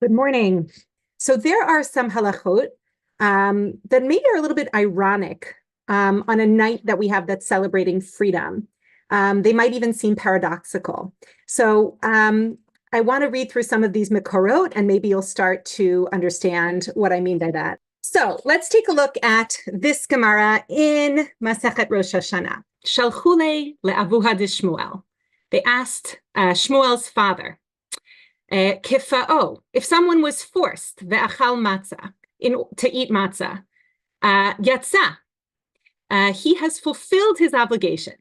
Good morning. So there are some halachot that maybe are a little bit ironic on a night that we have that's celebrating freedom. They might even seem paradoxical. So I want to read through some of these makorot, and maybe you'll start to understand what I mean by that. So let's take a look at this Gemara in Masechet Rosh Hashanah. Shalchule le'avuha de Shmuel. They asked Shmuel's father, kifa'o, if someone was forced, ve'achal matzah, to eat matzah, yatsa, he has fulfilled his obligation.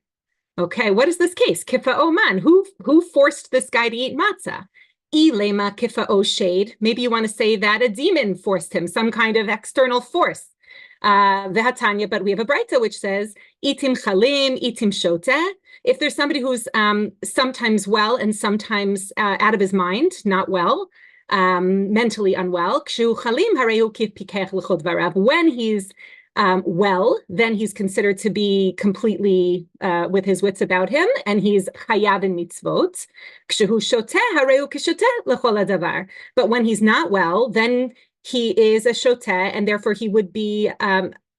Okay, what is this case? Kifa'o man, who forced this guy to eat matzah? Ilema kifa'o shade, maybe you want to say that a demon forced him, some kind of external force. Vehatanya, but we have a braita which says, itim chalim, itim shoteh. If there's somebody who's sometimes well and sometimes out of his mind, not well, mentally unwell, when he's well, then he's considered to be completely with his wits about him, and he's chayav in mitzvot. But when he's not well, then he is a shoteh, and therefore he would be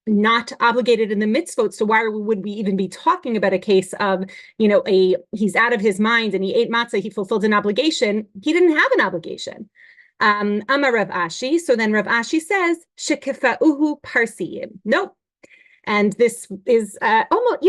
not obligated in the mitzvot. So why would we even be talking about a case of, he's out of his mind and he ate matzah, he fulfilled an obligation? He didn't have an obligation. Amar Rav Ashi. So then Rav Ashi says, shekifa'uhu parsiyim. Nope. And this is almost,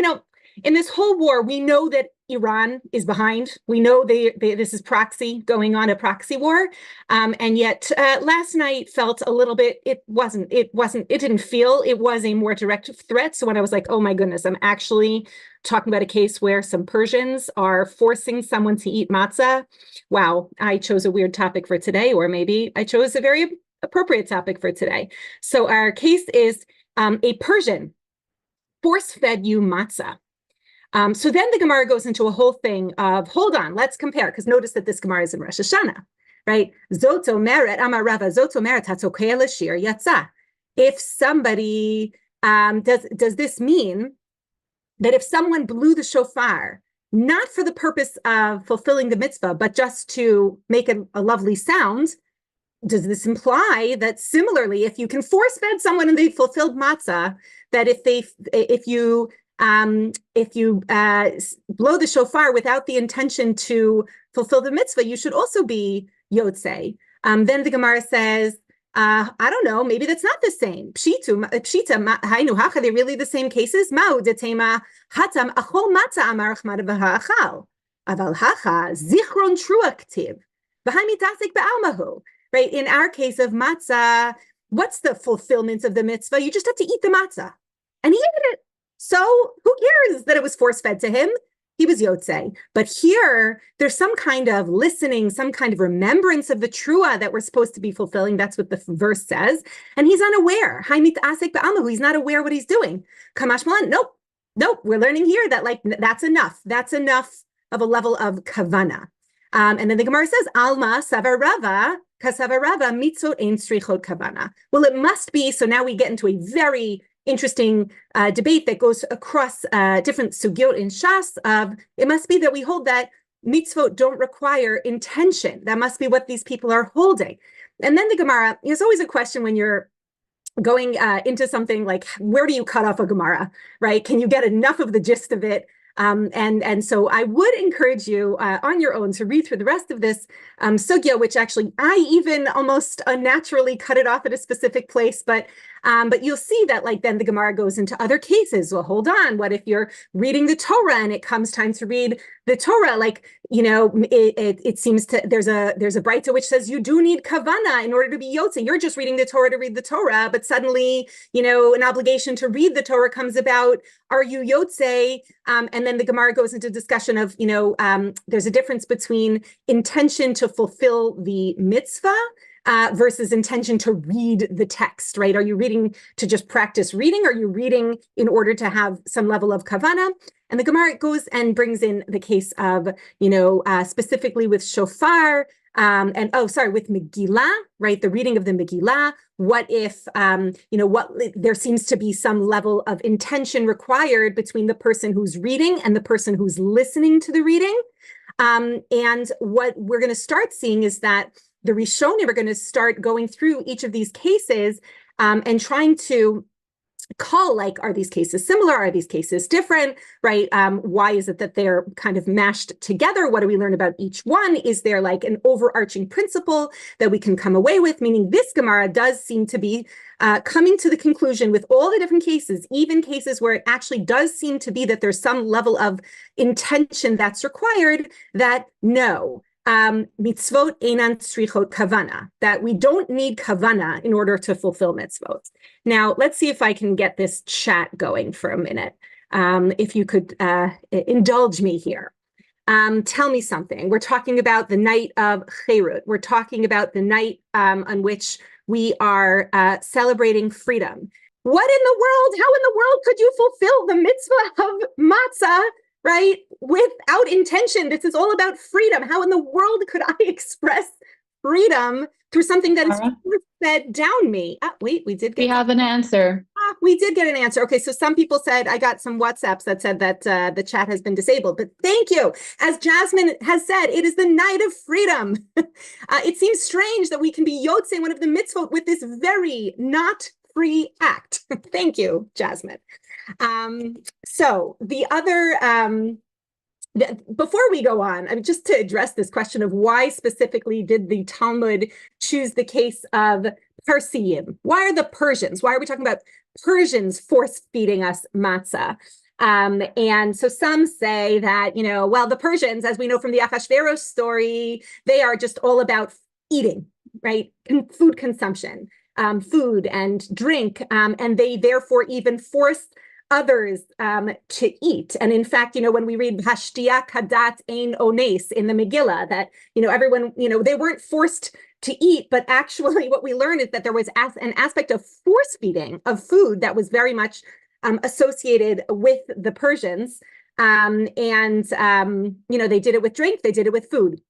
in this whole war, we know that Iran is behind. We know this is proxy going on, a proxy war. And yet last night felt a little bit, it didn't feel, it was a more direct threat. So when I was like, oh my goodness, I'm actually talking about a case where some Persians are forcing someone to eat matzah. Wow, I chose a weird topic for today, or maybe I chose a very appropriate topic for today. So our case is a Persian force-fed you matzah. So then the Gemara goes into a whole thing of, hold on, let's compare, because notice that this Gemara is in Rosh Hashanah, right? Zoto meret, Amar Rava, zoto meret, hatzokei l'shir yatsa. If somebody, does this mean that if someone blew the shofar, not for the purpose of fulfilling the mitzvah, but just to make a lovely sound, does this imply that similarly, if you can force-fed someone and they fulfilled matzah, that if you blow the shofar without the intention to fulfill the mitzvah, you should also be yotzei. Then the Gemara says, I don't know, maybe that's not the same. Pshita, hainu hacha, they're really the same cases. Ma'u detema hatam achol matzah amar achmad v'ha'achal. Aval hacha zichron trua ktiv. V'hai mitasik ba'almahu. Right, in our case of matzah, what's the fulfillment of the mitzvah? You just have to eat the matzah. And he ate it. So who cares that it was force-fed to him? He was yotzei. But here, there's some kind of listening, some kind of remembrance of the trua that we're supposed to be fulfilling. That's what the verse says. And he's unaware. He's not aware what he's doing. Kamash malan, nope. We're learning here that that's enough. That's enough of a level of kavana. And then the Gemara says, Alma savarava kasavarava mitzvot ein strichot kavana. Well, it must be. So now we get into a very interesting debate that goes across different sugyot in Shas of, it must be that we hold that mitzvot don't require intention. That must be what these people are holding. And then the Gemara, there's always a question when you're going into something like, where do you cut off a Gemara, right? Can you get enough of the gist of it? And so I would encourage you on your own to read through the rest of this sugya, which actually I even almost unnaturally cut it off at a specific place, but you'll see that then the Gemara goes into other cases. Well, hold on, what if you're reading the Torah and it comes time to read the Torah? It seems to there's a braita which says you do need kavana in order to be yotze. You're just reading the Torah to read the Torah, but suddenly an obligation to read the Torah comes about. Are you yotze? And then the Gemara goes into discussion of there's a difference between intention to fulfill the mitzvah versus intention to read the text, right? Are you reading to just practice reading? Or are you reading in order to have some level of kavana? And the Gemara goes and brings in the case of, specifically with shofar, with Megillah, right? The reading of the Megillah. What if, there seems to be some level of intention required between the person who's reading and the person who's listening to the reading. And what we're going to start seeing is that the Rishonim are going to start going through each of these cases and trying to call, like, are these cases similar? Are these cases different, right? Why is it that they're kind of mashed together? What do we learn about each one? Is there like an overarching principle that we can come away with? Meaning this Gemara does seem to be coming to the conclusion with all the different cases, even cases where it actually does seem to be that there's some level of intention that's required, that no, mitzvot einan tzrichot kavana, that we don't need kavana in order to fulfill mitzvot. Now, let's see if I can get this chat going for a minute. If you could indulge me here. Tell me something. We're talking about the night of Cherut. We're talking about the night on which we are celebrating freedom. What in the world? How in the world could you fulfill the mitzvah of matzah, right, without intention? This is all about freedom. How in the world could I express freedom through something that is fed down me? Wait, we have an answer. We did get an answer. Okay, so some people said, I got some WhatsApps that said that the chat has been disabled, but thank you. As Jasmine has said, it is the night of freedom. It seems strange that we can be Yotze, one of the mitzvot, with this very not free act. Thank you, Jasmine. So the other, before we go on, I mean, just to address this question of why specifically did the Talmud choose the case of Parsiim? Why are the Persians? Why are we talking about Persians force feeding us matzah? And so some say that, well, the Persians, as we know from the Achashverosh story, they are just all about eating, right? Food consumption, food and drink, and they therefore even forced others to eat. And in fact, when we read Hashtia Kadat Ein Ones in the Megillah, that, everyone, they weren't forced to eat, but actually what we learn is that there was an aspect of force feeding of food that was very much associated with the Persians. They did it with drink, they did it with food.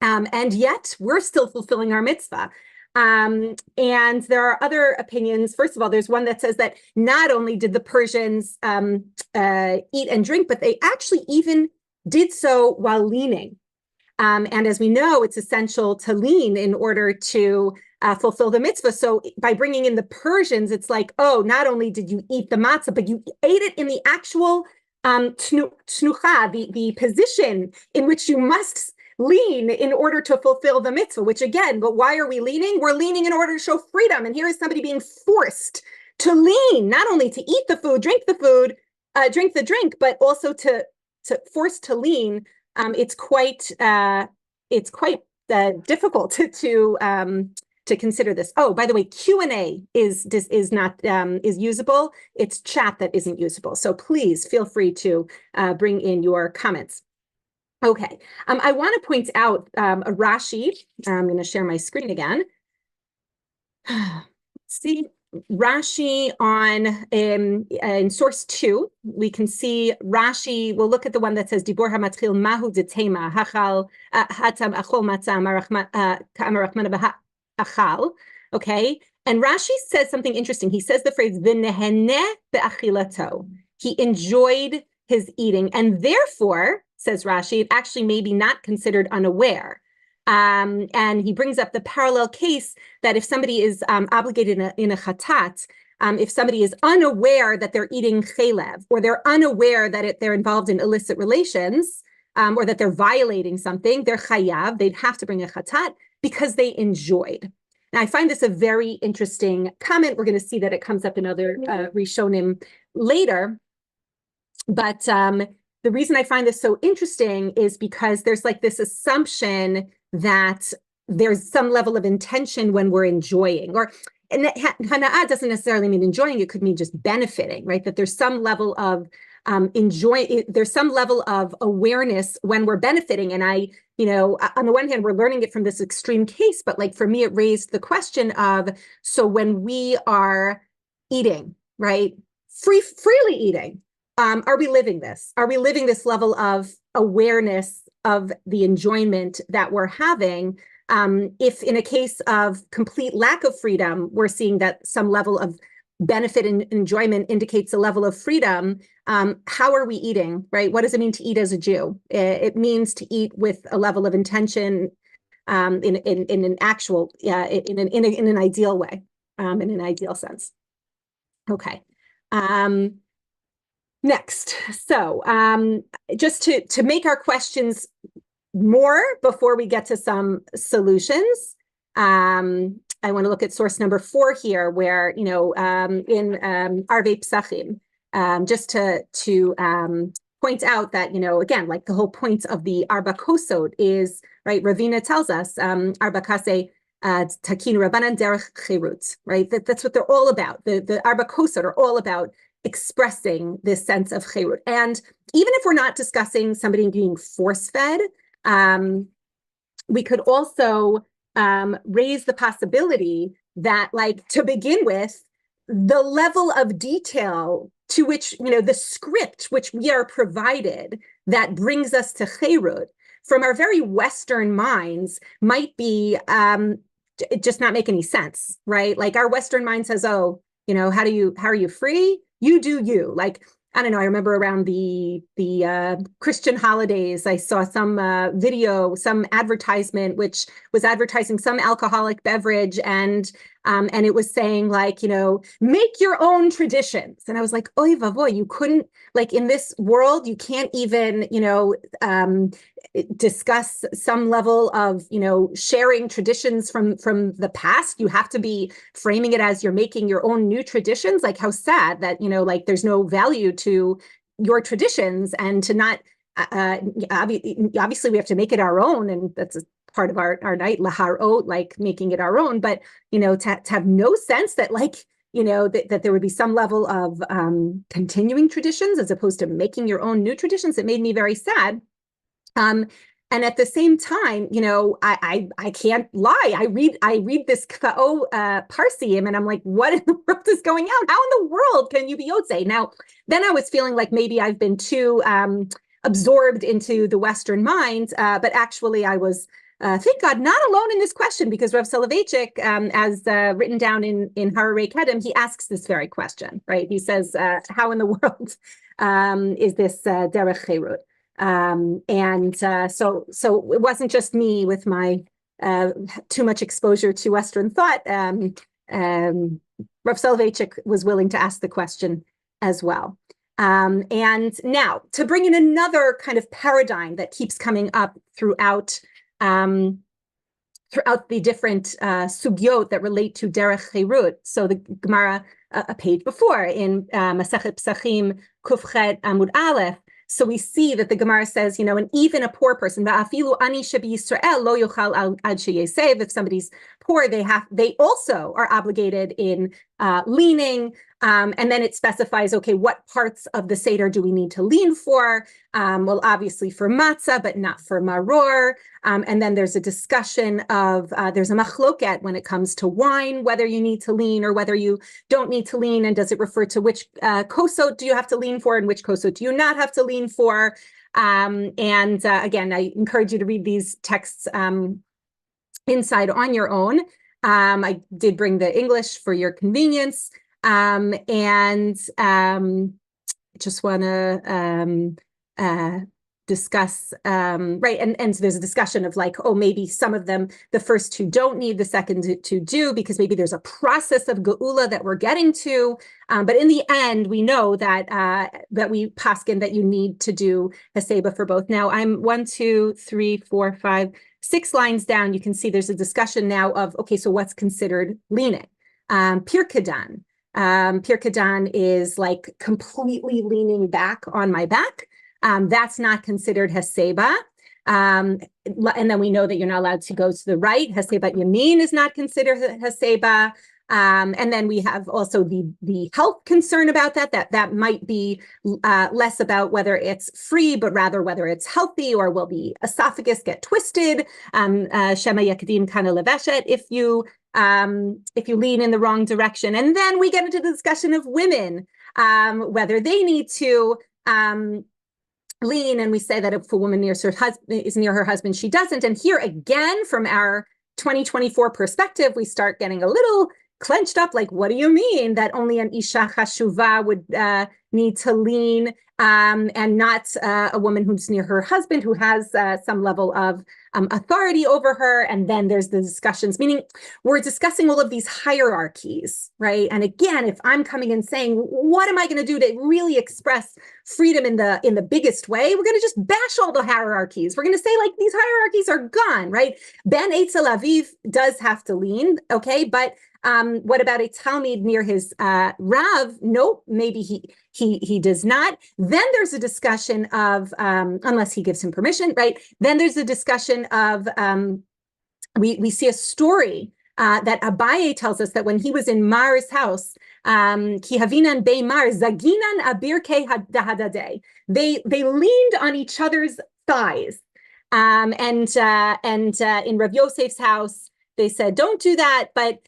And yet we're still fulfilling our mitzvah. And there are other opinions. First of all, there's one that says that not only did the Persians eat and drink, but they actually even did so while leaning. And as we know, it's essential to lean in order to fulfill the mitzvah. So by bringing in the Persians, it's like, oh, not only did you eat the matzah, but you ate it in the actual tnucha, the position in which you must lean in order to fulfill the mitzvah, which again, but why are we leaning? We're leaning in order to show freedom. And here is somebody being forced to lean, not only to eat the food, drink the drink, but also to force to lean. It's quite difficult to consider this. Oh, by the way, Q&A is usable. It's chat that isn't usable. So please feel free to bring in your comments. Okay, I want to point out a Rashi. I'm going to share my screen again. See Rashi on in source 2. We can see Rashi. We'll look at the one that says Dibor hamatchil mahu detema hachal hatam achol matzah kamarachmana achal. Okay, and Rashi says something interesting. He says the phrase v'nehene be'achilato. He enjoyed his eating, and therefore, says Rashi, it actually may be not considered unaware. And he brings up the parallel case that if somebody is obligated in a chatat, if somebody is unaware that they're eating chelev, or they're unaware that they're involved in illicit relations, or that they're violating something, they're chayav, they'd have to bring a chatat because they enjoyed. Now, I find this a very interesting comment. We're going to see that it comes up in other Rishonim later. But the reason I find this so interesting is because there's like this assumption that there's some level of intention when we're enjoying, and hana'ah doesn't necessarily mean enjoying, it could mean just benefiting, right? That there's some level of there's some level of awareness when we're benefiting. And on the one hand, we're learning it from this extreme case, but like for me, it raised the question of, so when we are eating, right? Freely eating, are we living this? Are we living this level of awareness of the enjoyment that we're having? If in a case of complete lack of freedom, we're seeing that some level of benefit and enjoyment indicates a level of freedom, how are we eating, right? What does it mean to eat as a Jew? It means to eat with a level of intention, in an actual in an ideal way, in an ideal sense. Okay. Next, so just to make our questions more before we get to some solutions, I want to look at source number 4 here, where in Arvei Psachim, just to point out that again, like the whole point of the Arba Kosod is, right? Ravina tells us Arba Kase Takin Rabbanan Derech Cherut, right? That's what they're all about. The Arba Kosod are all about expressing this sense of Cherut. And even if we're not discussing somebody being force-fed, we could also raise the possibility that, like, to begin with, the level of detail to which, the script which we are provided that brings us to Cherut from our very Western minds might be just not make any sense, right? Like our Western mind says, oh, how are you free? You do you. Like, I don't know, I remember around the Christian holidays, I saw some video, some advertisement, which was advertising some alcoholic beverage, and it was saying, like, make your own traditions. And I was like, oy vavoy, you couldn't, like, in this world, you can't even, discuss some level of, sharing traditions from the past. You have to be framing it as you're making your own new traditions. Like, how sad that, like, there's no value to your traditions, and to not, obviously we have to make it our own. And that's part of our night, laharot, like making it our own. But, to have no sense that, like, that there would be some level of continuing traditions as opposed to making your own new traditions, it made me very sad. And at the same time, I can't lie. I read this Kfa'o Parsiim, and I'm like, what in the world is going on? How in the world can you be Yotzei? Now, then I was feeling like maybe I've been too absorbed into the Western mind, but actually I was, thank God, not alone in this question, because Rav Soloveitchik, as written down in Hararei Kedem, he asks this very question, right? He says, how in the world is this Derech Cherut? So it wasn't just me with my too much exposure to Western thought. Rav Soloveitchik was willing to ask the question as well. And now, to bring in another kind of paradigm that keeps coming up throughout the different sugyot that relate to Derech Cherut. So the Gemara, a page before, in Masechet Psachim Kufchet Amud Aleph, so we see that the Gemara says, and even a poor person, if somebody's poor, they also are obligated in leaning. And then it specifies, okay, what parts of the Seder do we need to lean for? Well, obviously for matzah, but not for maror. And then there's a discussion of, there's a machloket when it comes to wine, whether you need to lean or whether you don't need to lean. And does it refer to which kosot do you have to lean for and which kosot do you not have to lean for? Again, I encourage you to read these texts inside on your own. I did bring the English for your convenience. Just want to discuss, right, and so there's a discussion of, like, oh, maybe some of them, the first two don't need, the second two do, because maybe there's a process of geula that we're getting to, but in the end, we know that that we paskin that you need to do haseba for both. Now, I'm 1, 2, 3, 4, 5, 6 lines down. You can see there's a discussion now of, okay, so what's considered leaning? Pirkadan. Pirkadan is like completely leaning back on my back. That's not considered haseba. And then we know that you're not allowed to go to the right. Haseba yamin is not considered haseba. And then we have also the health concern about that might be less about whether it's free, but rather whether it's healthy, or will the esophagus get twisted? Shema yakdim kana leveshet, if you lean in the wrong direction. And then we get into the discussion of women, whether they need to lean, and we say that if a woman is near her husband, she doesn't. And here again, from our 2024 perspective, we start getting a little clenched up, like, what do you mean that only an isha chashuva would need to lean, and not a woman who's near her husband, who has some level of authority over her. And then there's the discussions, meaning we're discussing all of these hierarchies, right? And again, if I'm coming and saying, what am I going to do to really express freedom in the biggest way? We're going to just bash all the hierarchies. We're going to say, like, these hierarchies are gone, right? Ben Eitz El Aviv does have to lean, okay, but what about a Talmid near his Rav? Nope, maybe he does not. Then there's a discussion of, unless he gives him permission, right? Then there's a discussion of, we see a story that Abaye tells us that when he was in Mar's house, Ki havinan bei Mar zaginan abirkei hadadeh. They leaned on each other's thighs, and in Rav Yosef's house, they said, don't do that, but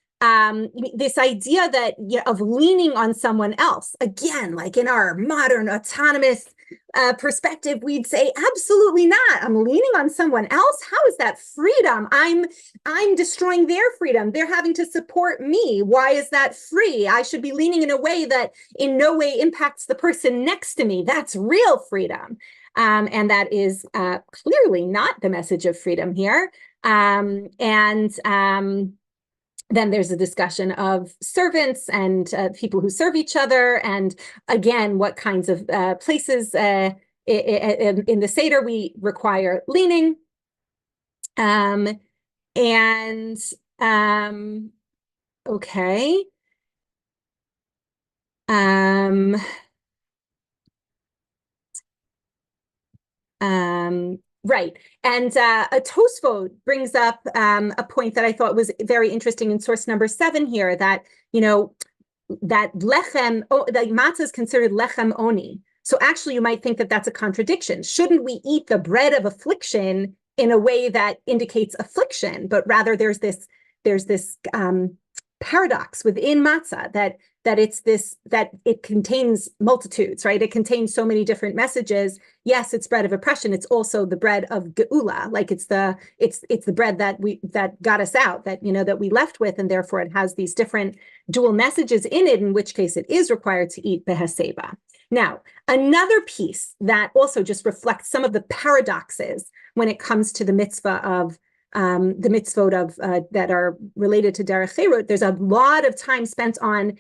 this idea that of leaning on someone else, again, like in our modern autonomous perspective, we'd say absolutely not. I'm leaning on someone else. How is that freedom? I'm destroying their freedom. They're having to support me. Why is that free? I should be leaning in a way that in no way impacts the person next to me. That's real freedom. And that is clearly not the message of freedom here. Then there's a discussion of servants and people who serve each other. And again, what kinds of places in the Seder we require leaning. Okay. Right. And a Tosfot brings up a point that I thought was very interesting in source number 7 here, that, that lechem, that matzah is considered lechem oni. So actually, you might think that that's a contradiction. Shouldn't we eat the bread of affliction in a way that indicates affliction? But rather, there's this paradox within matzah that it contains multitudes, right? It contains so many different messages. Yes, it's bread of oppression. It's also the bread of geula, like it's the bread that got us out, that we left with, and therefore it has these different dual messages in it. In which case, it is required to eat behaseba. Now, another piece that also just reflects some of the paradoxes when it comes to the mitzvah of the mitzvot of that are related to Derech Cherut. There's a lot of time spent on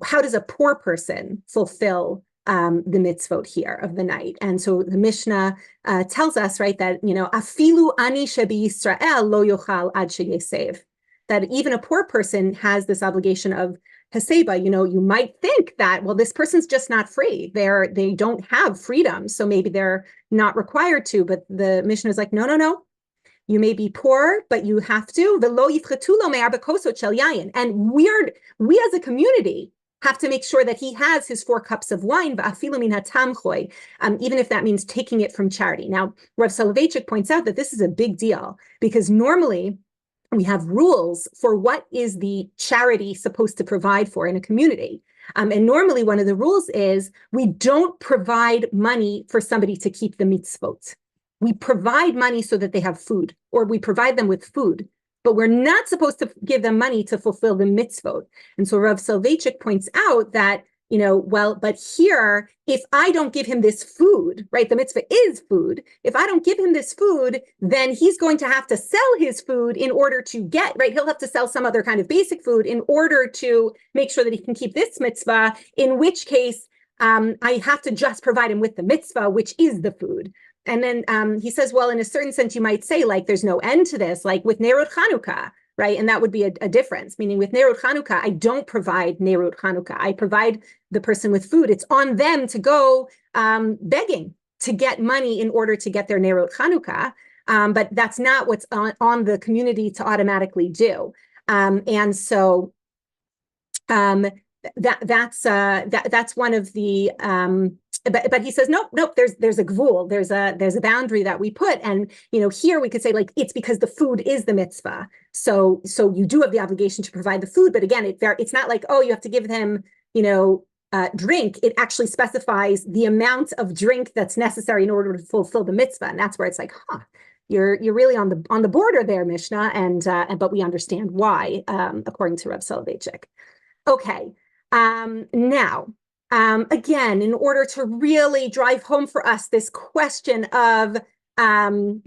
how does a poor person fulfill the mitzvot here of the night. And so the Mishnah tells us, right, that, afilu ani shebi Yisrael lo yochal ad sheyesev, that even a poor person has this obligation of Haseba. You might think that, well, this person's just not free. They don't have freedom, so maybe they're not required to. But the Mishnah is like, no. You may be poor, but you have to. And we as a community have to make sure that he has his 4 cups of wine, even if that means taking it from charity. Now, Rav Soloveitchik points out that this is a big deal, because normally we have rules for what is the charity supposed to provide for in a community. And normally one of the rules is we don't provide money for somebody to keep the mitzvot. We provide money so that they have food, or we provide them with food, but we're not supposed to give them money to fulfill the mitzvot. And so Rav Soloveitchik points out that, but here, if I don't give him this food, right, the mitzvah is food. If I don't give him this food, then he's going to have to sell his food in order to get, right, he'll have to sell some other kind of basic food in order to make sure that he can keep this mitzvah, in which case I have to just provide him with the mitzvah, which is the food. And then he says, well, in a certain sense, you might say, like, there's no end to this, like with Nerut Chanukah, right? And that would be a difference, meaning with Nerut Chanukah, I don't provide Nerut Chanukah. I provide the person with food. It's on them to go begging to get money in order to get their Nerut Chanukah. But that's not what's on the community to automatically do. And so that's one of the but he says nope, there's a gvul, there's a boundary that we put. And here we could say, like, it's because the food is the mitzvah, so you do have the obligation to provide the food. But again, it's not like, oh, you have to give them drink. It actually specifies the amount of drink that's necessary in order to fulfill the mitzvah. And that's where it's like, you're really on the border there, Mishnah, and but we understand why, according to Rav Soloveitchik. Okay. Now, again, in order to really drive home for us this question of, of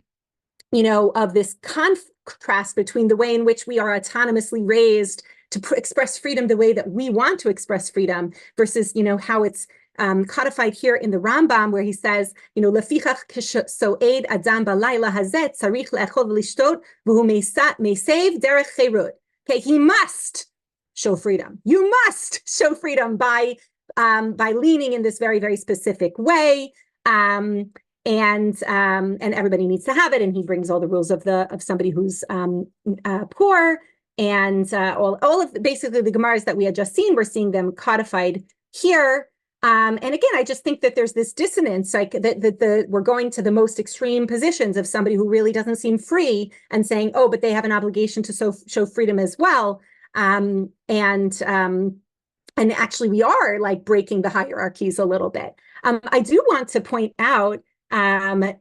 this contrast between the way in which we are autonomously raised to express freedom the way that we want to express freedom versus, how it's codified here in the Rambam, where he says, "Lefichach so'ed adam balayla hazet tzarich le'echol v'lishtot v'hu mesev derech cherut." Okay, he must show freedom. You must show freedom by leaning in this very, very specific way. And everybody needs to have it. And he brings all the rules of somebody who's poor, and all of basically the Gemaras that we had just seen. We're seeing them codified here. And again, I just think that there's this dissonance, like that we're going to the most extreme positions of somebody who really doesn't seem free and saying, oh, but they have an obligation to show freedom as well. And actually, we are like breaking the hierarchies a little bit. I do want to point out that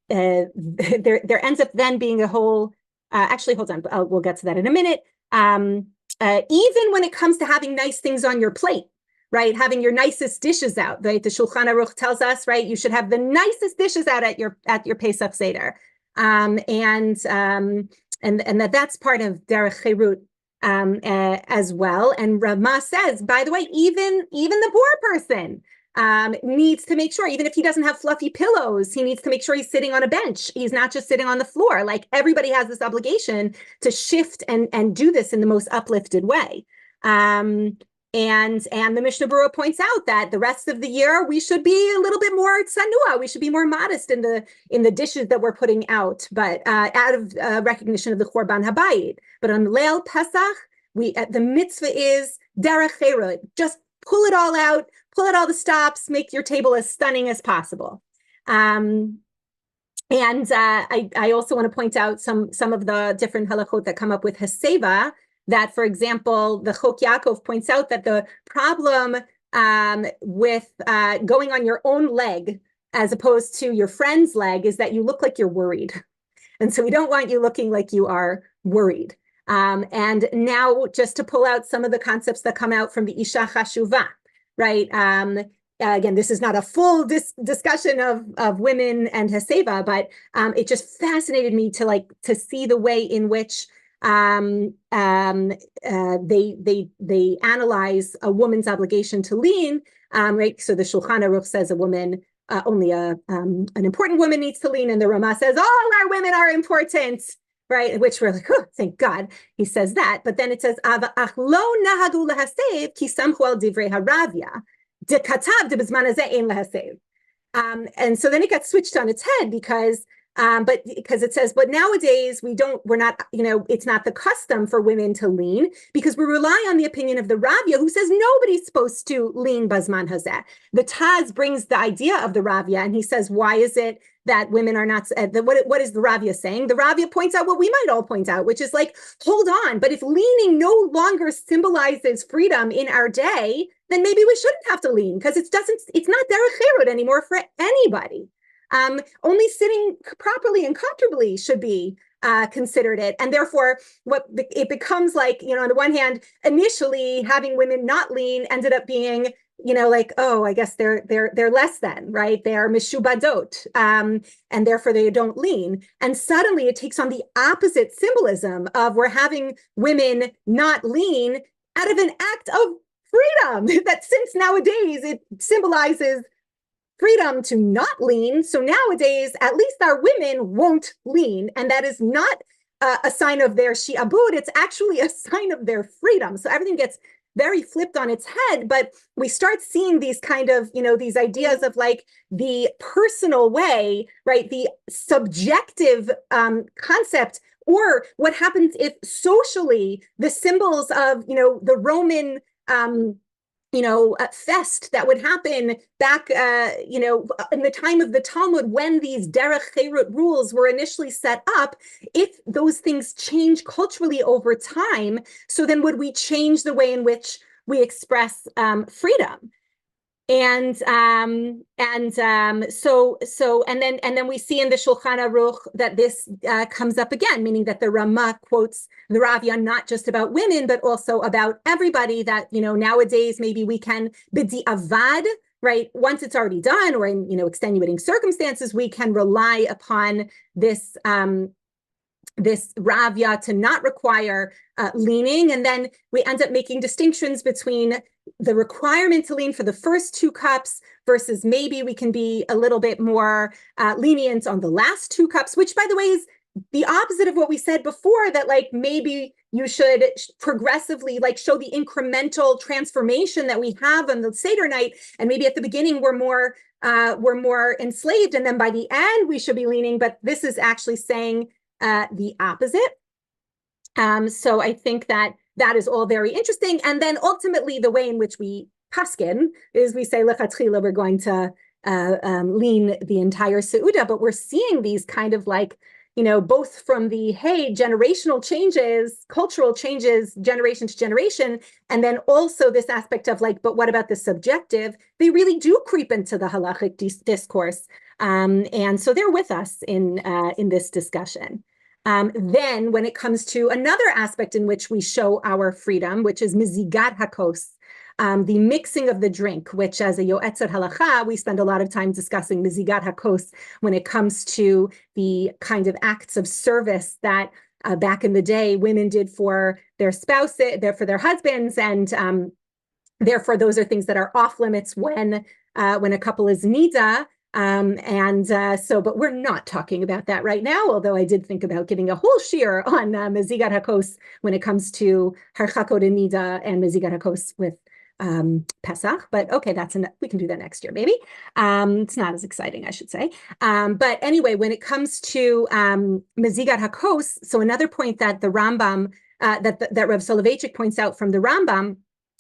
there ends up then being a whole. Actually, hold on. We'll get to that in a minute. Even when it comes to having nice things on your plate, right? Having your nicest dishes out, right? The Shulchan Aruch tells us, right? You should have the nicest dishes out at your Pesach Seder, and that's part of Derech Cherut as well. And Rama says, by the way, even the poor person needs to make sure, even if he doesn't have fluffy pillows, he needs to make sure he's sitting on a bench. He's not just sitting on the floor. Like everybody has this obligation to shift and do this in the most uplifted way. And the Mishnah Berurah points out that the rest of the year we should be a little bit more tsanua. We should be more modest in the dishes that we're putting out, but out of recognition of the Chorban Habayit. But on Leil Pesach, the mitzvah is Derech Cherut. Just pull it all out, pull out all the stops, make your table as stunning as possible. I also want to point out some of the different halachot that come up with Haseva, that, for example, the Chok Yaakov points out that the problem with going on your own leg as opposed to your friend's leg is that you look like you're worried. And so we don't want you looking like you are worried. And now, just to pull out some of the concepts that come out from the Isha Chashuva, right? Again, this is not a full discussion of women and Haseva, but it just fascinated me to see the way in which they analyze a woman's obligation to lean, right? So the Shulchan Aruch says a woman, only an important woman needs to lean, and the Rama says all our women are important. Right, which we're like, oh, thank God he says that. But then it says, "Ach lo nahagu lahasev ki samchu al divrei haravya de katav de b'zman hazeh ein lahasev." And so then it got switched on its head because it says, but nowadays we're not, it's not the custom for women to lean because we rely on the opinion of the Ravya, who says nobody's supposed to lean bazman hazeh. The Taz brings the idea of the Ravya, and he says, why is it that women are not, what is the Ravya saying? The Ravya points out what we might all point out, which is like, hold on, but if leaning no longer symbolizes freedom in our day, then maybe we shouldn't have to lean because it's not derech cherut anymore for anybody. Only sitting properly and comfortably should be considered it. And therefore, what it becomes like, on the one hand, initially having women not lean ended up being, like, oh, I guess they're less than, right? They are mishubadot, and therefore they don't lean. And suddenly it takes on the opposite symbolism of we're having women not lean out of an act of freedom, that since nowadays it symbolizes freedom to not lean. So nowadays, at least our women won't lean. And that is not a sign of their shi'abud. It's actually a sign of their freedom. So everything gets very flipped on its head. But we start seeing these kind of, these ideas of like the personal way, right? The subjective concept, or what happens if socially the symbols of, the Roman fest that would happen back, in the time of the Talmud when these Derech Cherut rules were initially set up, if those things change culturally over time, so then would we change the way in which we express freedom? And then we see in the Shulchan Aruch that this comes up again, meaning that the Rama quotes the Ravya not just about women, but also about everybody. That nowadays maybe we can b'di'avad, right? Once it's already done, or in extenuating circumstances, we can rely upon this Ravya to not require leaning, and then we end up making distinctions between the requirement to lean for the first 2 cups versus maybe we can be a little bit more lenient on the last 2 cups, which, by the way, is the opposite of what we said before, that maybe you should progressively show the incremental transformation that we have on the Seder night, and maybe at the beginning we're more enslaved, and then by the end we should be leaning. But this is actually saying the opposite. So I think that is all very interesting. And then ultimately, the way in which we paskin is we say lechatchila, we're going to lean the entire seuda, but we're seeing these kind of both from the generational changes, cultural changes, generation to generation, and then also this aspect of but what about the subjective? They really do creep into the halachic discourse, and so they're with us in this discussion. Then when it comes to another aspect in which we show our freedom, which is mizigat hakos, the mixing of the drink, which as a yoetzet halacha, we spend a lot of time discussing mizigat hakos when it comes to the kind of acts of service that back in the day women did for their spouses, for their husbands, and therefore those are things that are off limits when a couple is nida. But we're not talking about that right now, although I did think about giving a whole shiur on Mezigat HaKos when it comes to Harchakot and Nida and Mezigat HaKos with Pesach. But okay, we can do that next year, maybe. It's not as exciting, I should say. But anyway, when it comes to Mezigat HaKos, so another point that the Rambam, that Rav Soloveitchik points out from the Rambam,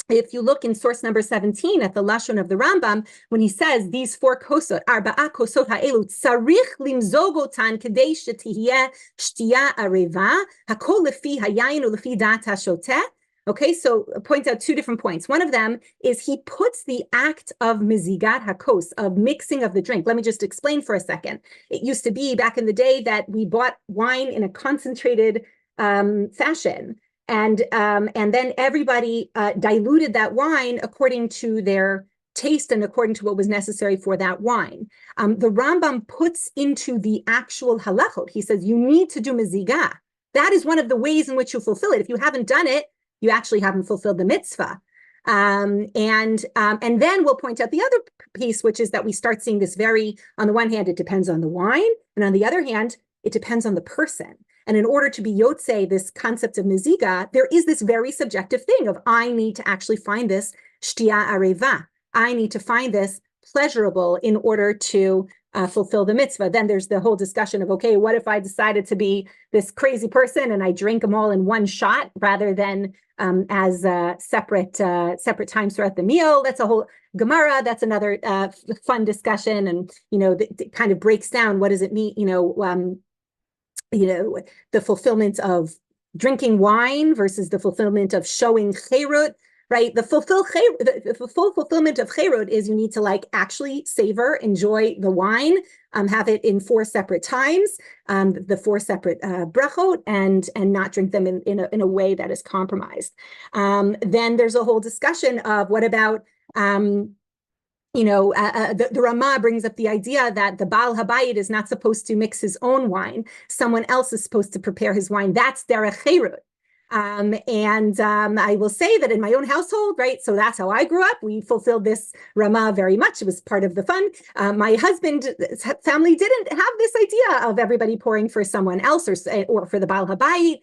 if you look in source number 17 at the Lashon of the Rambam, when he says these 4 kosot, arba'a kosot ha'elu, tzarich limzogotan kedei shetihiyeh shtiya areva, hakol lefi hayayin ulefi dat hashoteh. Okay, so points out 2 different points. One of them is he puts the act of mizigat hakos, of mixing of the drink. Let me just explain for a second. It used to be back in the day that we bought wine in a concentrated fashion. And then everybody diluted that wine according to their taste and according to what was necessary for that wine. The Rambam puts into the actual halachot, he says, you need to do mezigah. That is one of the ways in which you fulfill it. If you haven't done it, you actually haven't fulfilled the mitzvah. And then we'll point out the other piece, which is that we start seeing this on the one hand, it depends on the wine, and on the other hand, it depends on the person. And in order to be yotze, this concept of miziga, there is this very subjective thing of I need to actually find this shtia areva. I need to find this pleasurable in order to fulfill the mitzvah. Then there's the whole discussion of, okay, what if I decided to be this crazy person and I drink them all in one shot rather than as separate times throughout the meal? That's a whole Gemara. That's another fun discussion, and that kind of breaks down what does it mean, the fulfillment of drinking wine versus the fulfillment of showing Cherut, right? The full fulfillment of Cherut is you need to actually savor, enjoy the wine, have it in 4 separate times, the 4 separate brachot, and not drink them in a way that is compromised. Then there's a whole discussion of what about the Ramah brings up the idea that the Baal Habayit is not supposed to mix his own wine. Someone else is supposed to prepare his wine. That's Derech Cherut. I will say that in my own household, right? So that's how I grew up. We fulfilled this Ramah very much. It was part of the fun. My husband's family didn't have this idea of everybody pouring for someone else or for the Baal Habayit.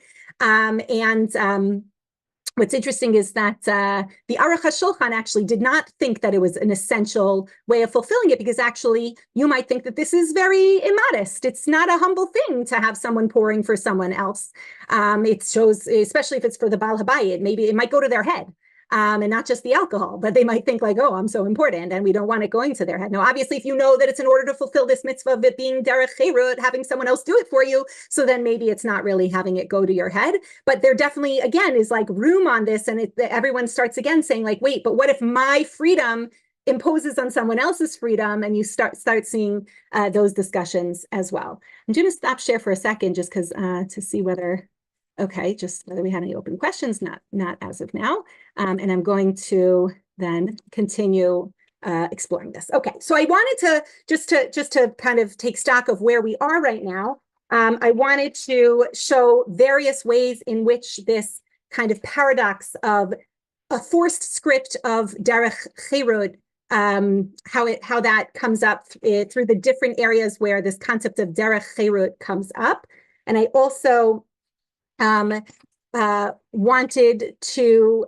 What's interesting is that the Aruch HaShulchan actually did not think that it was an essential way of fulfilling it, because actually you might think that this is very immodest. It's not a humble thing to have someone pouring for someone else. It shows, especially if it's for the Baal Habayit, maybe it might go to their head. And not just the alcohol, but they might think oh, I'm so important, and we don't want it going to their head. Now, obviously, if you know that it's in order to fulfill this mitzvah of it being derech cherut, having someone else do it for you, so then maybe it's not really having it go to your head. But there definitely, again, is room on this, and everyone starts again saying wait, but what if my freedom imposes on someone else's freedom, and you start seeing those discussions as well. I'm going to stop share for a second just because to see whether, okay, just whether we had any open questions, not as of now. And I'm going to then continue exploring this. Okay, so I wanted to just to kind of take stock of where we are right now. I wanted to show various ways in which this kind of paradox of a forced script of Derech Cherut, how that comes up through the different areas where this concept of Derech Cherut comes up. And I also wanted to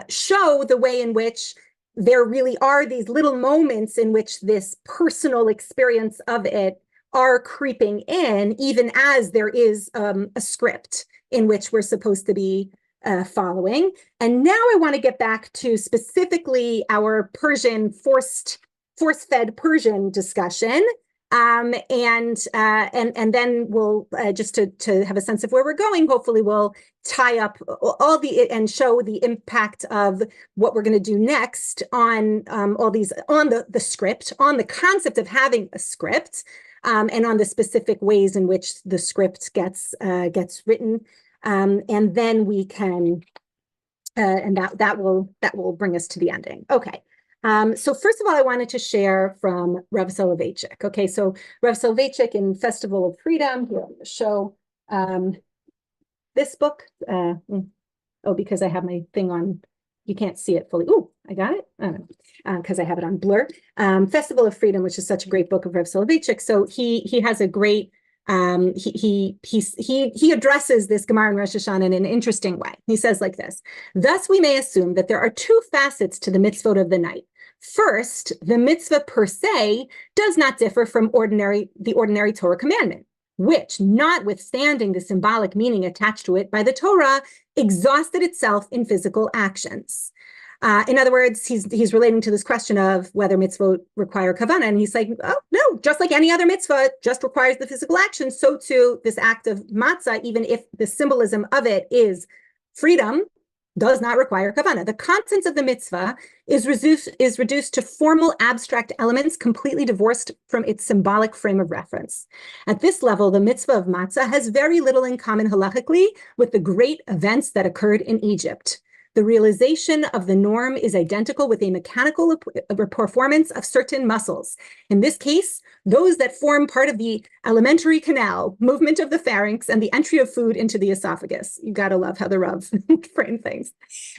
show the way in which there really are these little moments in which this personal experience of it are creeping in, even as there is a script in which we're supposed to be following. And now I want to get back to specifically our Persian force-fed Persian discussion. And then we'll just to have a sense of where we're going, hopefully we'll tie up all and show the impact of what we're going to do next on all these, on the script, on the concept of having a script, and on the specific ways in which the script gets written, and then we can, and that will bring us to the ending. Okay. So first of all, I wanted to share from Rav Soloveitchik. Okay, so Rav Soloveitchik in Festival of Freedom, here I'm going to show this book. Because I have my thing on, you can't see it fully. Oh, I got it? Because I have it on blur. Festival of Freedom, which is such a great book of Rav Soloveitchik. So he has a great, he addresses this Gemara in Rosh Hashanah in an interesting way. He says like this: thus we may assume that there are two facets to the mitzvot of the night. First, the mitzvah per se does not differ from the ordinary Torah commandment, which, notwithstanding the symbolic meaning attached to it by the Torah, exhausted itself in physical actions. In other words, he's relating to this question of whether mitzvot require kavanah, and he's like, oh, no, just like any other mitzvah, just requires the physical action, so too this act of matzah, even if the symbolism of it is freedom, does not require kavanah. The contents of the mitzvah is reduced to formal abstract elements completely divorced from its symbolic frame of reference. At this level, the mitzvah of matzah has very little in common halachically with the great events that occurred in Egypt. The realization of the norm is identical with a mechanical performance of certain muscles. In this case, those that form part of the alimentary canal, movement of the pharynx, and the entry of food into the esophagus. You gotta love how the Rav frame things.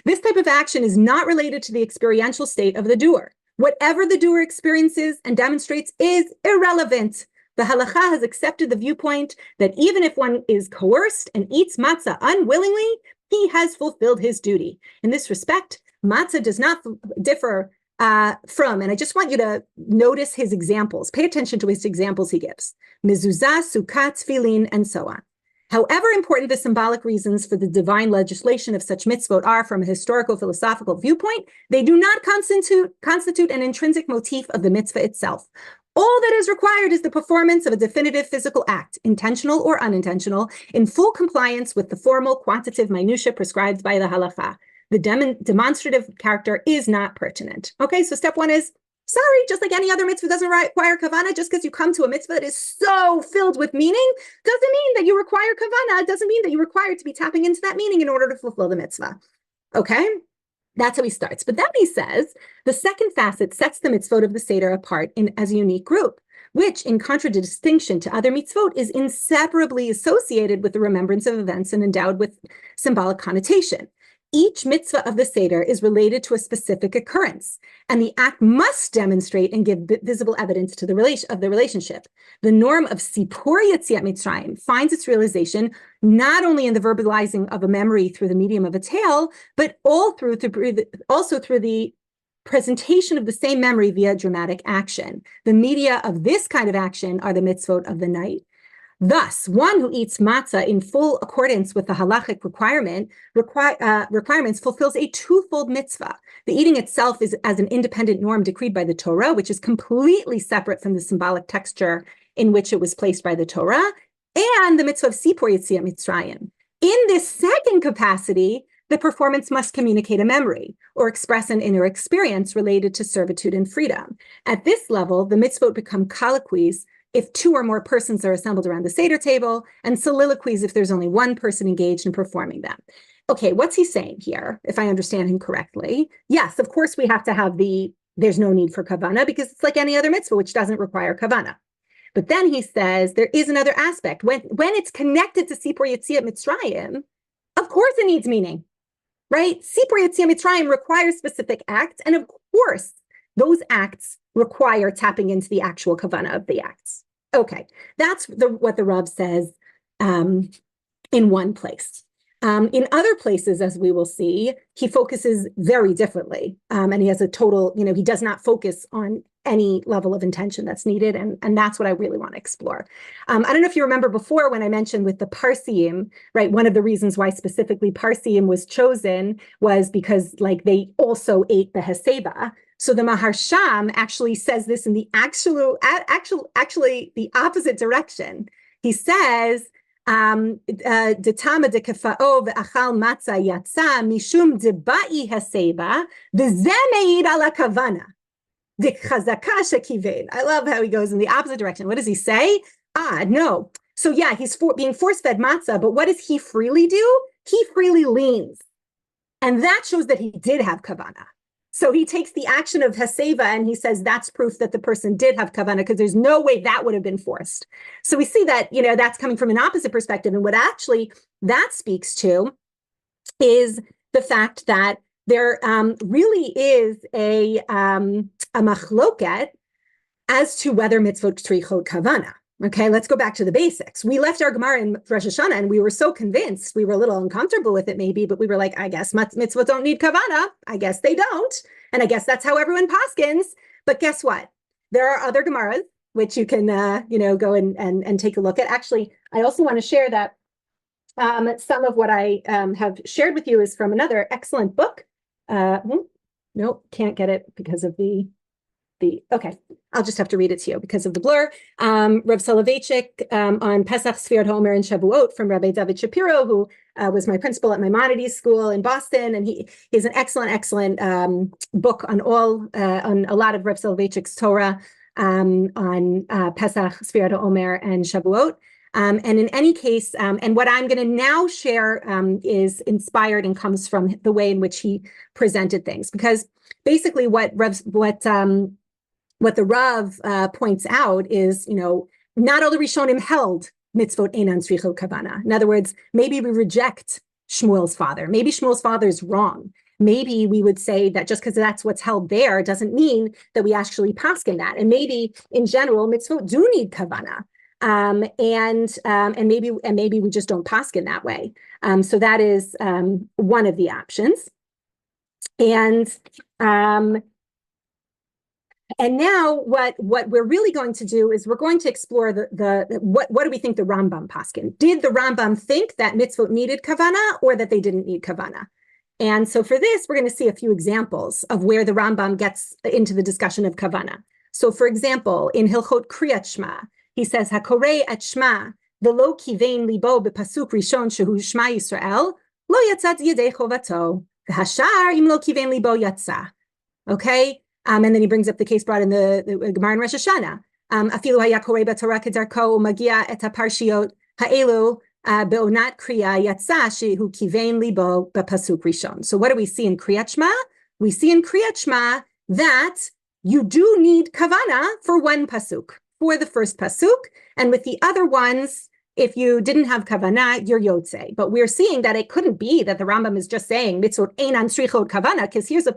This type of action is not related to the experiential state of the doer. Whatever the doer experiences and demonstrates is irrelevant. The halakha has accepted the viewpoint that even if one is coerced and eats matzah unwillingly, he has fulfilled his duty. In this respect, matzah does not differ from, and I just want you to notice his examples. Pay attention to his examples he gives. Mezuzah, sukkah, tefillin, and so on. However important the symbolic reasons for the divine legislation of such mitzvot are from a historical philosophical viewpoint, they do not constitute an intrinsic motif of the mitzvah itself. All that is required is the performance of a definitive physical act, intentional or unintentional, in full compliance with the formal quantitative minutiae prescribed by the halakha. The demonstrative character is not pertinent. Okay, so step one is, sorry, just like any other mitzvah doesn't require kavanah, just because you come to a mitzvah that is so filled with meaning, doesn't mean that you require kavanah. It doesn't mean that you require to be tapping into that meaning in order to fulfill the mitzvah. Okay? That's how he starts. But then he says, the second facet sets the mitzvot of the Seder apart as a unique group, which, in contradistinction to other mitzvot, is inseparably associated with the remembrance of events and endowed with symbolic connotation. Each mitzvah of the Seder is related to a specific occurrence, and the act must demonstrate and give visible evidence to the relationship. The norm of Sipur Yetziat Mitzrayim finds its realization not only in the verbalizing of a memory through the medium of a tale, but also through the presentation of the same memory via dramatic action. The media of this kind of action are the mitzvot of the night. Thus, one who eats matzah in full accordance with the halachic requirements fulfills a twofold mitzvah. The eating itself is as an independent norm decreed by the Torah, which is completely separate from the symbolic texture in which it was placed by the Torah, and the mitzvah of Sipur Yetziat Mitzrayim. In this second capacity, the performance must communicate a memory or express an inner experience related to servitude and freedom. At this level, the mitzvot become colloquies if two or more persons are assembled around the Seder table, and soliloquies if there's only one person engaged in performing them. Okay, what's he saying here, if I understand him correctly? Yes, of course we have to have there's no need for kavana because it's like any other mitzvah, which doesn't require kavana. But then he says there is another aspect. When it's connected to Sipur Yetziat Mitzrayim, of course it needs meaning, right? Sipur Yetziat Mitzrayim requires specific acts, and of course those acts require tapping into the actual kavana of the acts. Okay, that's what the Rav says in one place. In other places, as we will see, he focuses very differently, and he has a total, he does not focus on any level of intention that's needed, and that's what I really want to explore. I don't know if you remember before when I mentioned with the Parsiim, right? One of the reasons why specifically Parsiim was chosen was because they also ate the Haseba. So the Maharsham actually says this in the actually the opposite direction. He says, "Detama de kefao ve'achal matza yatsa mishum debai haseba v'zemeid ala kavana dechazaka shekivein." I love how he goes in the opposite direction. What does he say? No. So yeah, he's being force-fed matzah, but what does he freely do? He freely leans, and that shows that he did have kavana. So he takes the action of Haseva and he says that's proof that the person did have kavana because there's no way that would have been forced. So we see that, that's coming from an opposite perspective. And what actually that speaks to is the fact that there really is a machloket as to whether mitzvot trichot kavana. Okay, let's go back to the basics. We left our Gemara in Rosh Hashanah and we were so convinced, we were a little uncomfortable with it maybe, but we were like, I guess mitzvot don't need kavana. I guess they don't. And I guess that's how everyone paskins. But guess what? There are other Gemaras, which you can, go and take a look at. Actually, I also want to share that some of what I have shared with you is from another excellent book. Nope, can't get it because of okay, I'll just have to read it to you because of the blur. Rav Soloveitchik on Pesach, Sfirat HaOmer, and Shavuot from Rabbi David Shapiro, who was my principal at Maimonides School in Boston, and he has an excellent book on a lot of Rav Soloveitchik's Torah on Pesach, Sfirat HaOmer, and Shavuot. And in any case, and what I'm going to now share is inspired and comes from the way in which he presented things, because basically what the Rav points out is, not all the Rishonim held mitzvot einan tzrichot kavana. In other words, maybe we reject Shmuel's father. Maybe Shmuel's father is wrong. Maybe we would say that just because that's what's held there doesn't mean that we actually paskin that. And maybe in general, mitzvot do need kavana. And maybe we just don't paskin that way. So that is one of the options. And now what we're really going to do is we're going to explore what do we think the Rambam paskin? Did the Rambam think that mitzvot needed kavana or that they didn't need kavana? And so for this, we're going to see a few examples of where the Rambam gets into the discussion of kavana. So for example, in Hilchot Kriyat Shema, he says, Hakorei et Shema, v'lo kivein libo b'pasuk rishon shehu Shema Yisrael, lo yatzat yedei chovato, v'hashar im lo kivein libo yatsa. Okay? And then he brings up the case brought in the Gemara in Rosh Hashanah. Afilu haya korei b'Torah kedarko umagia et haparshiot ha'elu be'onat kriya yatsa shehu kivein libo b'pasuk rishon. So what do we see in Kriyat Shema? We see in Kriyat Shema that you do need kavana for one pasuk, for the first pasuk, and with the other ones, if you didn't have kavana, you're yotze. But we're seeing that it couldn't be that the Rambam is just saying mitzvot einan tzrichot kavana, because here's a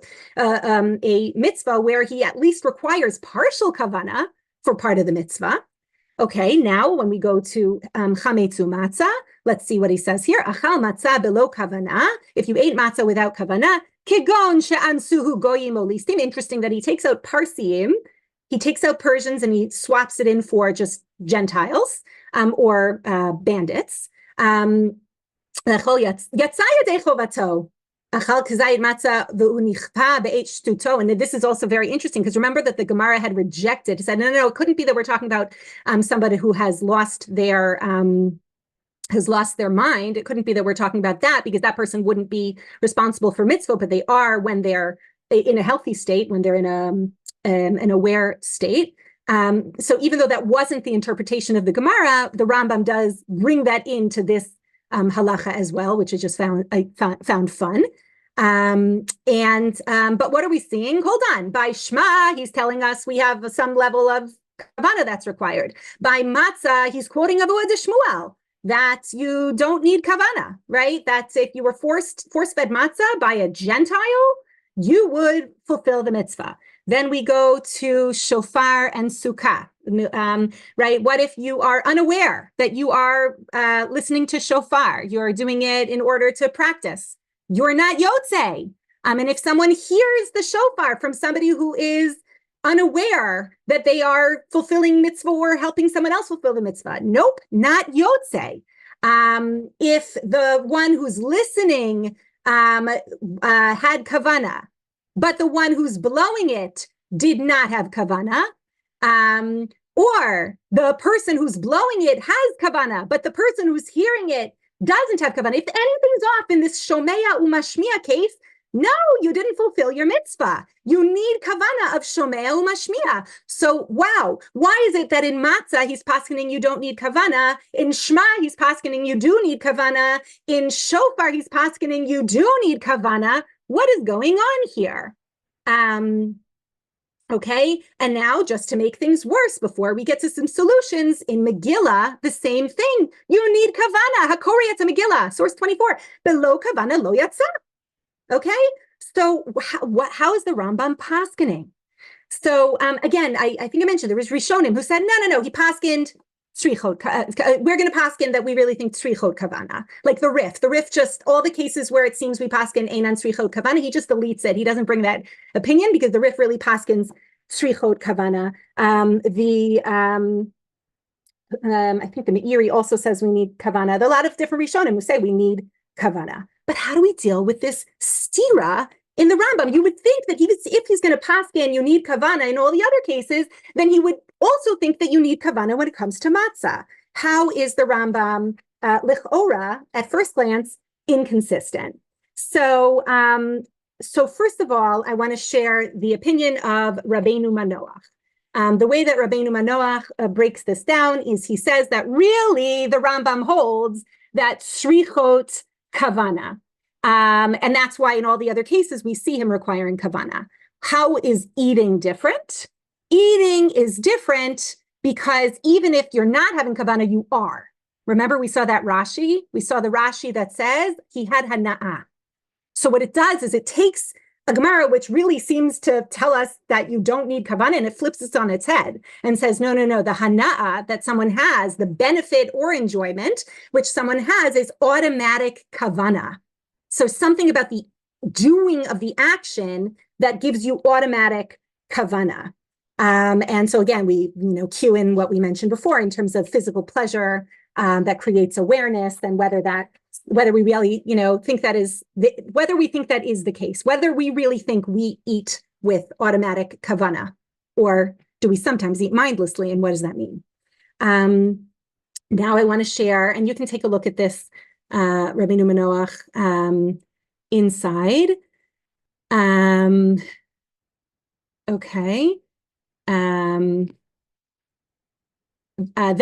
mitzvah where he at least requires partial kavana for part of the mitzvah. Okay, now when we go to chametzu matzah, let's see what he says here. Achal matzah below kavana. If you ate matzah without kavana, kigon she'ansuhu goyim olistim. Interesting that he takes out Parsiim. He takes out Persians and he swaps it in for just Gentiles or bandits. And this is also very interesting because remember that the Gemara had rejected, said, no, it couldn't be that we're talking about somebody who has lost their has lost their mind. It couldn't be that we're talking about that, because that person wouldn't be responsible for mitzvah, but they are when they're in a healthy state, when they're in an aware state. So even though that wasn't the interpretation of the Gemara, the Rambam does bring that into this halacha as well, which I just found fun. But what are we seeing? Hold on. By Shema, he's telling us we have some level of kavana that's required. By Matzah, he's quoting Abu de Shmuel, that you don't need kavana, right? That's if you were force-fed matzah by a Gentile, you would fulfill the mitzvah. Then we go to shofar and sukkah, right? What if you are unaware that you are listening to shofar? You're doing it in order to practice. You're not yotzei. And if someone hears the shofar from somebody who is unaware that they are fulfilling mitzvah or helping someone else fulfill the mitzvah, nope, not yotzei. If the one who's listening had kavana, but the one who's blowing it did not have kavana, or the person who's blowing it has kavana, but the person who's hearing it doesn't have kavana. If anything's off in this shomea umashmiya case, no, you didn't fulfill your mitzvah. You need kavana of shomea umashmiya. So, wow, why is it that in matzah he's paskening you don't need kavana? In shema he's paskening you do need kavana. In shofar he's paskening you do need kavana. What is going on here? Okay, and now just to make things worse, before we get to some solutions, in Megillah, the same thing. You need kavana. Hakori yatsa Megillah, source 24. Below kavana lo yatsa. Okay, so how is the Rambam paskening? So again, I think I mentioned there was Rishonim who said, no, he paskened tzrichot. We're going to pasken that we really think tzrichot kavana, like the Rif. The Rif, just all the cases where it seems we pasken einan tzrichot kavana, he just deletes it. He doesn't bring that opinion because the Rif really paskens tzrichot kavana. I think the Meiri also says we need kavana. There are a lot of different Rishonim who say we need kavana. But how do we deal with this stira in the Rambam? You would think that if he's going to paskin, you need kavana in all the other cases, then he would also think that you need kavana when it comes to matzah. How is the Rambam lichora at first glance inconsistent? So first of all, I want to share the opinion of Rabbeinu Manoach. The way that Rabbeinu Manoach breaks this down is he says that really the Rambam holds that tzrichot kavana. And that's why in all the other cases, we see him requiring kavana. How is eating different? Eating is different because even if you're not having kavana, you are. Remember, we saw that Rashi? We saw the Rashi that says he had hana'ah. So what it does is it takes a Gemara, which really seems to tell us that you don't need kavana, and it flips it on its head and says, no, the hana'ah that someone has, the benefit or enjoyment, which someone has is automatic kavana. So something about the doing of the action that gives you automatic kavana. And so again, we cue in what we mentioned before in terms of physical pleasure that creates awareness, and whether we really think that is whether we think that is the case, whether we really think we eat with automatic kavana, or do we sometimes eat mindlessly, and what does that mean? Now I want to share, and you can take a look at this Rabbeinu Manoach inside. Okay. Then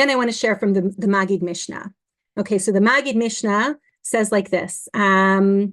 I want to share from the Magid Mishnah. Okay, so the Magid Mishnah says like this. Upasak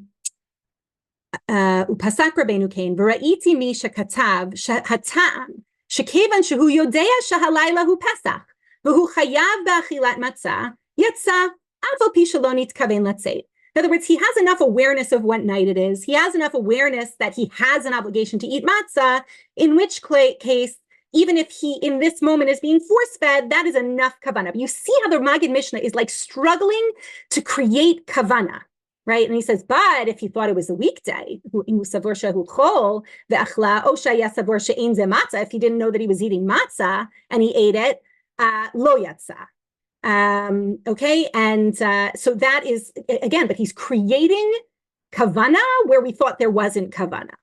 Rabbeinu Kain, v'ra'iti mi shekatav ha'ta'am shekevan shehu yodea shahalayla hu Pesach v'hu chayav ba'achilat matzah yatsa afal pi shelo nitkaven latzeit. In other words, he has enough awareness of what night it is. He has enough awareness that he has an obligation to eat matzah, in which case, even if he in this moment is being force-fed, that is enough kavana. You see how the Magid Mishnah is like struggling to create kavana, right? And he says, but if he thought it was a weekday, if he didn't know that he was eating matzah and he ate it, lo yatsa. Okay, and so that is, again, but he's creating kavana where we thought there wasn't kavana.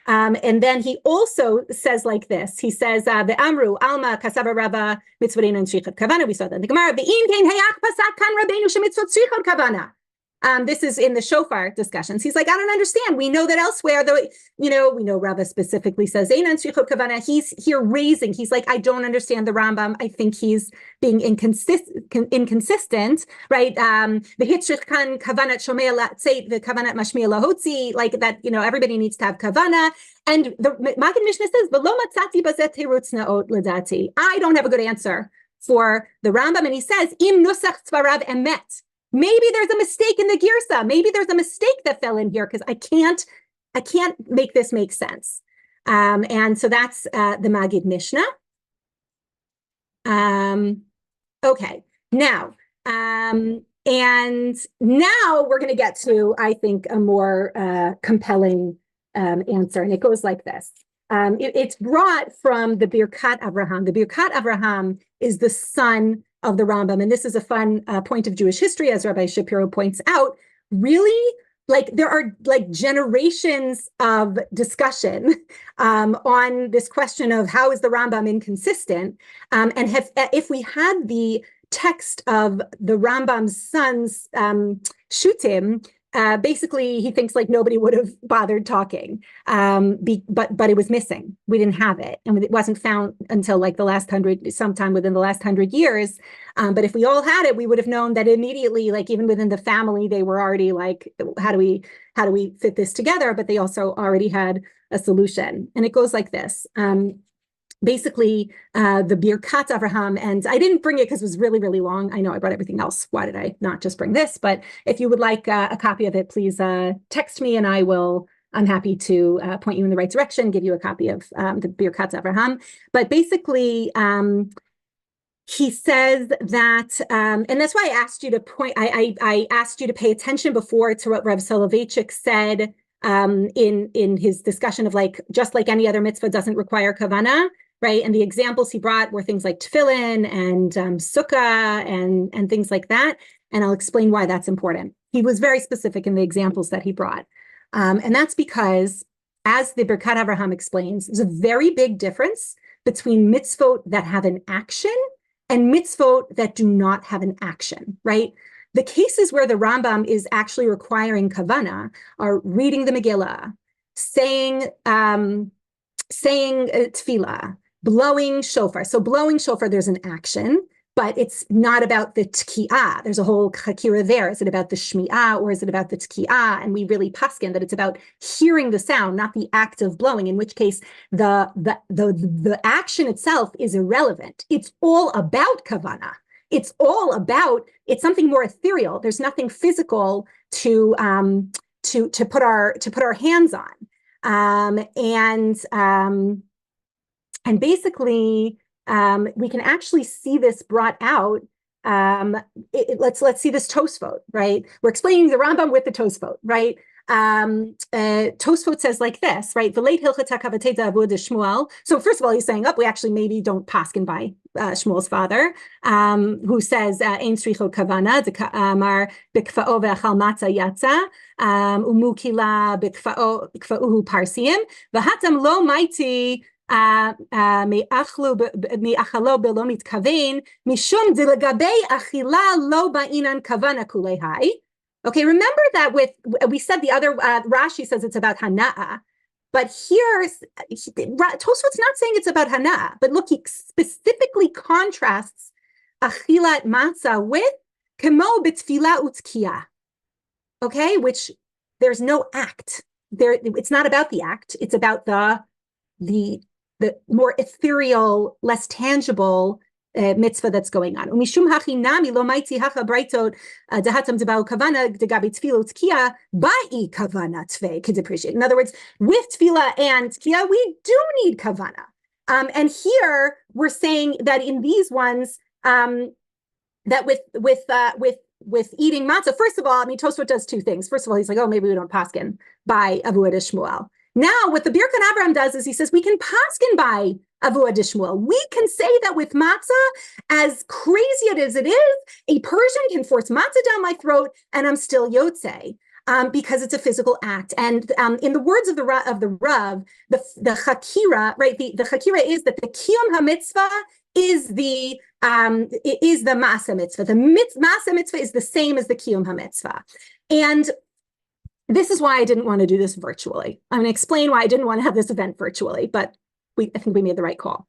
And then he also says like this. He says, "Ve'amru alma kasava Rabba mitzvot and tzrichot kavana." We saw that in the Gemara. Ve'im kein hayach pasak kan Rabbeinu shemitzvot tzrichot kavana. This is in the shofar discussions. He's like, I don't understand. We know that elsewhere, though, we know Rava specifically says, he's here raising. He's like, I don't understand the Rambam. I think he's being inconsistent, right? The hitzrikan kavanat shomei say the kavanat mashmiya lahotzi, like that, everybody needs to have kavana. And the Maggid Mishnah says, "V'lo matzati bazeh teirutz naot ledati." I don't have a good answer for the Rambam. And he says, Im nusach tzvarav emet. Maybe there's a mistake in the girsa. Maybe there's a mistake that fell in here because I can't make this make sense. And so that's the Maggid Mishnah. Okay, now, and now we're going to get to, I think, a more compelling answer, and it goes like this. It's brought from the Birkat Avraham. The Birkat Avraham is the son of the Rambam. And this is a fun point of Jewish history, as Rabbi Shapiro points out. Really, there are generations of discussion on this question of how is the Rambam inconsistent. And if we had the text of the Rambam's son's Shutim, basically he thinks nobody would have bothered talking, but it was missing. We didn't have it, and it wasn't found until sometime within the last 100 years. But if we all had it, we would have known that immediately, even within the family, they were already how do we fit this together? But they also already had a solution, and it goes like this. Basically, the Birkat Avraham, and I didn't bring it because it was really, really long. I know I brought everything else. Why did I not just bring this? But if you would like a copy of it, please text me, and I'm happy to point you in the right direction, give you a copy of the Birkat Avraham. But basically, he says that, and that's why I asked you to I asked you to pay attention before to what Rav Soloveitchik said in his discussion of just like any other mitzvah doesn't require kavana. Right. And the examples he brought were things like tefillin and sukkah and things like that. And I'll explain why that's important. He was very specific in the examples that he brought. And that's because, as the Birkat Avraham explains, there's a very big difference between mitzvot that have an action and mitzvot that do not have an action. Right. The cases where the Rambam is actually requiring kavana are reading the Megillah, saying tefillah, blowing shofar. So blowing shofar, there's an action, but it's not about the tkiyah. There's a whole chakira there. Is it about the shmi'ah or is it about the tkiyah? And we really paskin that it's about hearing the sound, not the act of blowing, in which case the action itself is irrelevant. It's all about kavana. It's something more ethereal. There's nothing physical to put our hands on. And basically, we can actually see this brought out. Let's see this Tosfot, right? We're explaining the Rambam with the Tosfot, right? Tosfot says like this, right? So first of all, he's saying, we actually maybe don't paskin by Shmuel's father, who says, Ein tzrichot kavana, amar b'kfa'o ve'achal matzah yatza, umukila b'kfa'uhu parsiyim, v'hatam lo maiti me'achalo belo mitkavein, mishum dilagabe achila lo ba'inan kavana kulehai. Okay, remember that we said the other, Rashi says it's about Hana'ah, but here, Tosfot's not saying it's about Hana'ah, but look, he specifically contrasts Achilat Matzah with Kemo B'tfila Utzkiya, okay, which there's no act. It's not about the act, it's about the more ethereal, less tangible mitzvah that's going on. Umishum hachinami lo maiti hacha braitot dahatam debao kavana degabi tefila tkiya bai kavana tve could appreciate. In other words, with tefila and tkiya, we do need kavana. And here we're saying that in these ones, that with eating matzah, first of all, Tosfot does two things. First of all, he's like, maybe we don't paskin by Avuad Shmuel. Now, what the Birkat Avraham does is he says, we can paskin by Avuad Shmuel. We can say that with matzah, as crazy as it is, a Persian can force matzah down my throat and I'm still yotzei. because it's a physical act. And in the words of the Rav, the chakira, right? The chakira is that the kiyum hamitzvah is the masa mitzvah. The masa mitzvah is the same as the kiyum hamitzvah. And this is why I didn't want to do this virtually. I'm going to explain why I didn't want to have this event virtually, but I think we made the right call.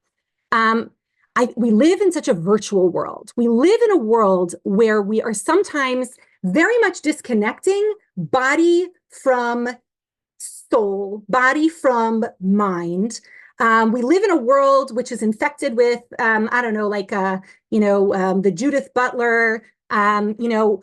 We live in such a virtual world. We live in a world where we are sometimes very much disconnecting body from soul, body from mind. We live in a world which is infected with, the Judith Butler,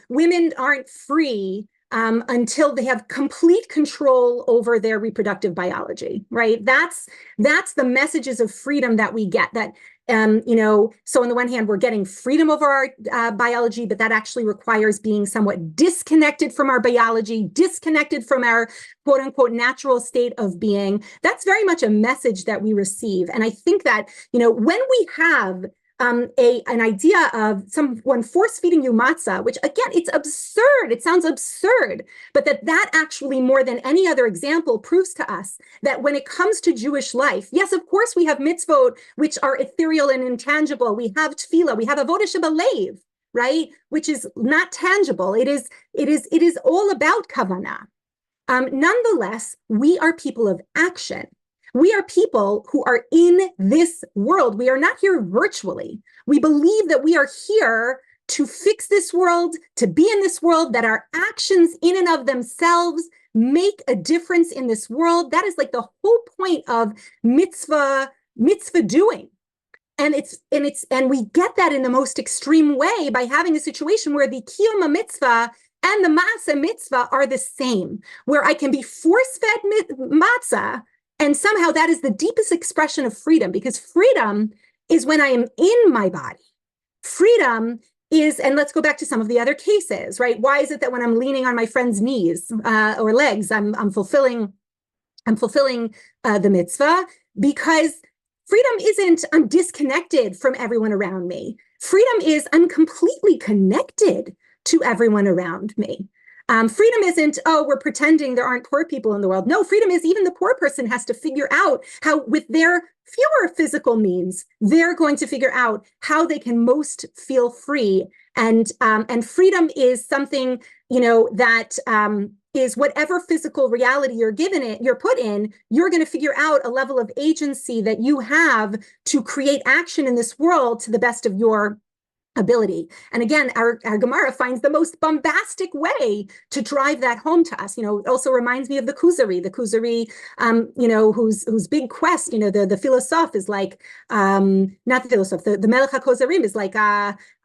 women aren't free until they have complete control over their reproductive biology, right? That's the messages of freedom that we get. That so on the one hand, we're getting freedom over our biology, but that actually requires being somewhat disconnected from our biology, disconnected from our quote unquote natural state of being. That's very much a message that we receive. And I think that, when we have an idea of someone force-feeding you matzah, which again, it's absurd. It sounds absurd, but that actually more than any other example proves to us that when it comes to Jewish life, yes, of course, we have mitzvot, which are ethereal and intangible. We have tefillah, we have avodah shebalev, right? Which is not tangible. It is all about kavanah. Nonetheless, we are people of action. We are people who are in this world. We are not here virtually. We believe that we are here to fix this world, to be in this world, that our actions in and of themselves make a difference in this world. That is like the whole point of mitzvah doing. And we get that in the most extreme way by having a situation where the kiyum mitzvah and the matzah mitzvah are the same, where I can be force-fed matzah. And somehow that is the deepest expression of freedom, because freedom is when I am in my body. Freedom is, and let's go back to some of the other cases, right? Why is it that when I'm leaning on my friend's knees or legs, I'm fulfilling the mitzvah? Because freedom isn't I'm disconnected from everyone around me. Freedom is I'm completely connected to everyone around me. Freedom isn't, we're pretending there aren't poor people in the world. No, freedom is even the poor person has to figure out how, with their fewer physical means, they're going to figure out how they can most feel free. And freedom is something, that is whatever physical reality you're put in, you're going to figure out a level of agency that you have to create action in this world to the best of your ability. And again, our Gemara finds the most bombastic way to drive that home to us. It also reminds me of the Kuzari, whose big quest, the philosophe is like, not the philosophe, the Melech HaKozarim is like,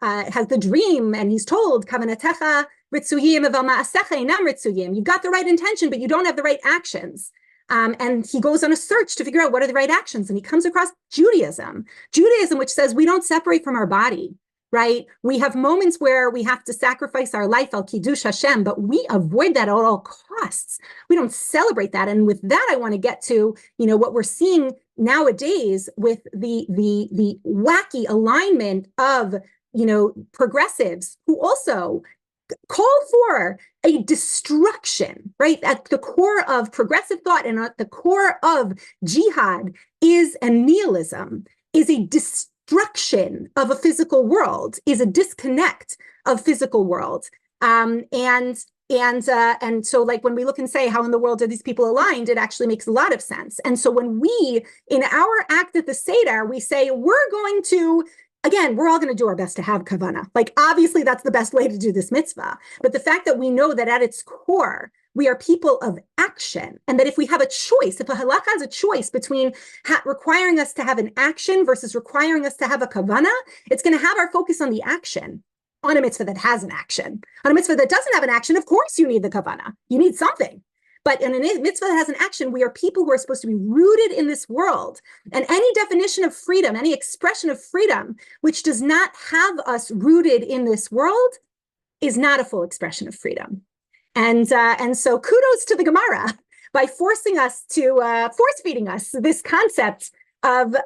has the dream, and he's told, Kavanatecha ritzuyim aval ma'asecha einam ritzuyim. You've got the right intention, but you don't have the right actions. And he goes on a search to figure out what are the right actions. And he comes across Judaism, which says we don't separate from our body. Right? We have moments where we have to sacrifice our life, al kiddush Hashem, but we avoid that at all costs. We don't celebrate that. And with that, I want to get to, what we're seeing nowadays with the wacky alignment of, progressives who also call for a destruction, right? At the core of progressive thought and at the core of jihad and nihilism is a destruction of a physical world, is a disconnect of physical world. And so like when we look and say, how in the world are these people aligned? It actually makes a lot of sense. And so when we, in our act at the Seder, we say, we're all going to do our best to have kavanah. Like, obviously that's the best way to do this mitzvah. But the fact that we know that at its core, we are people of action, and that if we have a choice, if a halakha has a choice between requiring us to have an action versus requiring us to have a kavanah, it's going to have our focus on the action, on a mitzvah that has an action. On a mitzvah that doesn't have an action, of course you need the kavanah. You need something. But in a mitzvah that has an action, we are people who are supposed to be rooted in this world. And any definition of freedom, any expression of freedom, which does not have us rooted in this world, is not a full expression of freedom. And so kudos to the Gemara by forcing us to force feeding us this concept of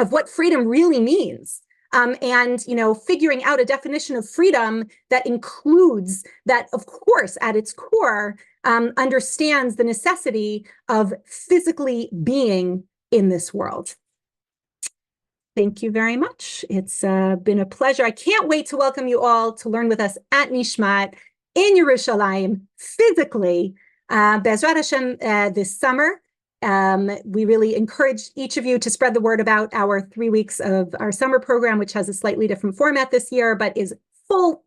what freedom really means. and figuring out a definition of freedom that includes that, of course, at its core, understands the necessity of physically being in this world. Thank you very much. It's been a pleasure. I can't wait to welcome you all to learn with us at Nishmat in Yerushalayim, physically, Be'ezrat Hashem, this summer. We really encourage each of you to spread the word about our 3 weeks of our summer program, which has a slightly different format this year, but is full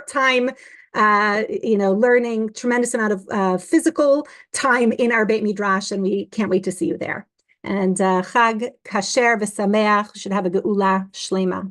time, learning, tremendous amount of physical time in our Beit Midrash, and we can't wait to see you there. And Chag Kasher v'Sameach, should have a Geula Shlema.